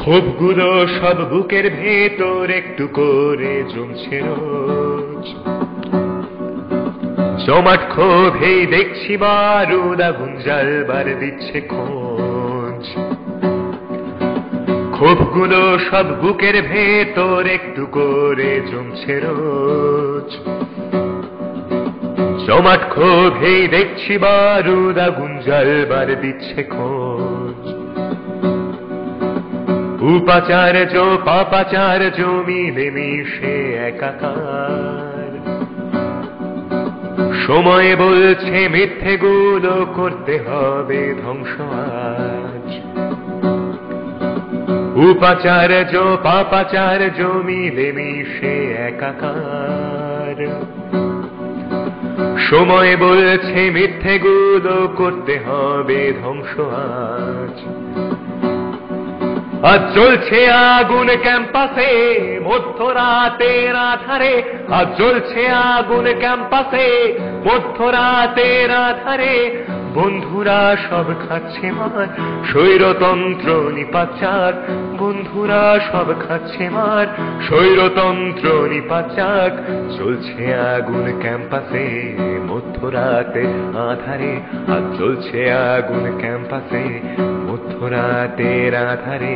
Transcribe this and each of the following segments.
ক্ষোভগুলো সব বুকের ভেতর একটু করে জমছে রোজ। জমাট ক্ষোভেই দেখছি বারুদ আগুন জ্বালবার দিচ্ছে খোঁজ। ক্ষোভগুলো সব বুকের ভেতর একটু করে জমছে রোজ। জমাট ক্ষোভেই দেখছি বারুদ আগুন জ্বালবার দিচ্ছে খোঁজ। উপাচার্য পাপাচার্য মিলে মিশে একাকার। সময় বলছে মিথ্যেগুলো করতে হবে ধ্বংস আজ। উপাচার্য পাপাচার্য মিলে মিশে একাকার। সময় বলছে মিথ্যেগুলো করতে হবে ধ্বংস আজ। আজ জ্বলছে আগুন ক্যাম্পাসে মধ্যরাতের আধারে। আজ জ্বলছে আগুন ক্যাম্পাসে মধ্যরাতের আধারে। বন্ধুরা সব খাচ্ছে মার স্বৈরতন্ত্র নিপাচার। বন্ধুরা সব খাচ্ছে মার স্বৈরতন্ত্র নিপাচার। জ্বলছে আগুন ক্যাম্পাসে মধ্যরাতে আধারে। আজ জ্বলছে আগুন ক্যাম্পাসে মধ্যরাতের আধারে।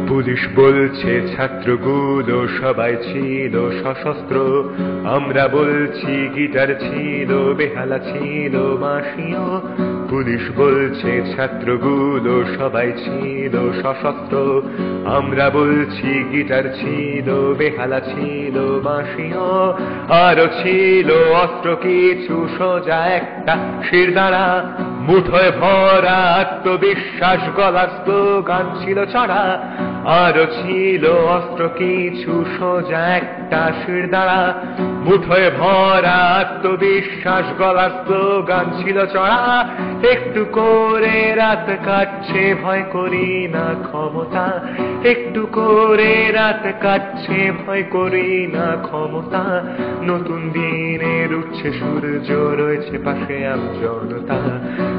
পুলিশ বলছে ছাত্রগুলো সবাই ছিল সশস্ত্র। আমরা বলছি গিটার ছিল বেহালা ছিল বাঁশিও। পুলিশ বলছে ছাত্রগুলো সবাই ছিল সশস্ত্র। আমরা বলছি গিটার ছিল বেহালা ছিল বাঁশিও। আরো ছিল অস্ত্র কিছু সোজা একটা শিরদাঁড়া। মুঠোয় ভরা আত্মবিশ্বাস গলার স্লোগান ছিল চড়া। আরো ছিল অস্ত্র কিছু সোজা একটা শিরদাঁড়া। মুঠোয় ভরা আত্মবিশ্বাস গলার স্লোগান ছিল চড়া। একটু করে রাত কাটছে ভয় করি না ক্ষমতা। একটু করে রাত কাটছে ভয় করি না ক্ষমতা। নতুন দিনের উঠছে সূর্য রয়েছে পাশে আমজনতা।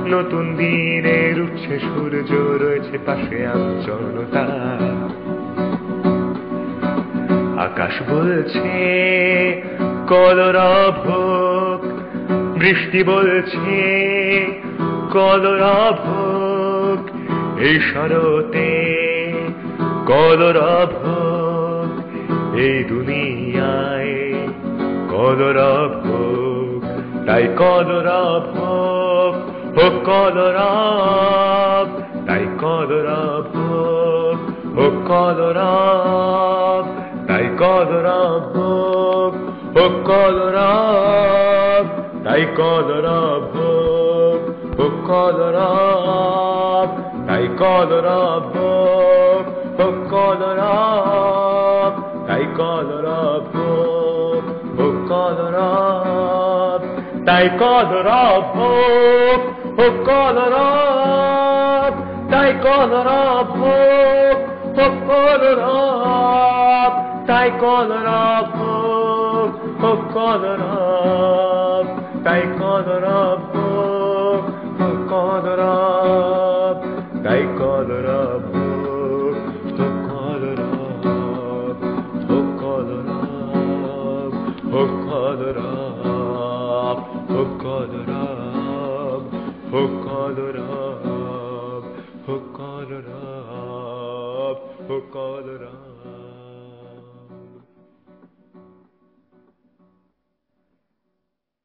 নতুন দিনের উঠছে সূর্য রয়েছে পাশে আমজনতা। আকাশ বলছে কলরব। বৃষ্টি বলছে কলরব। এই শরতে কলরব। এই দুনিয়ায় কলরব। তাই কলরব ও কলরব। তাই কলরব ও কলরব। তাই কলরব ও কলরব। তাই কলরব ও কলরব। তাই কলরব ও কলরব। তাই কলরব ও কলরব। তাই কলরব ও কলরব। তাই কলরব ও কলরব। তাই কলরব ও কলরব। তাই কলরব ও কলরব। তাই কলরব ও কলরব ও কলরব ও কলরব ও কলরব ও কলরব ও কলরব ও কলরব।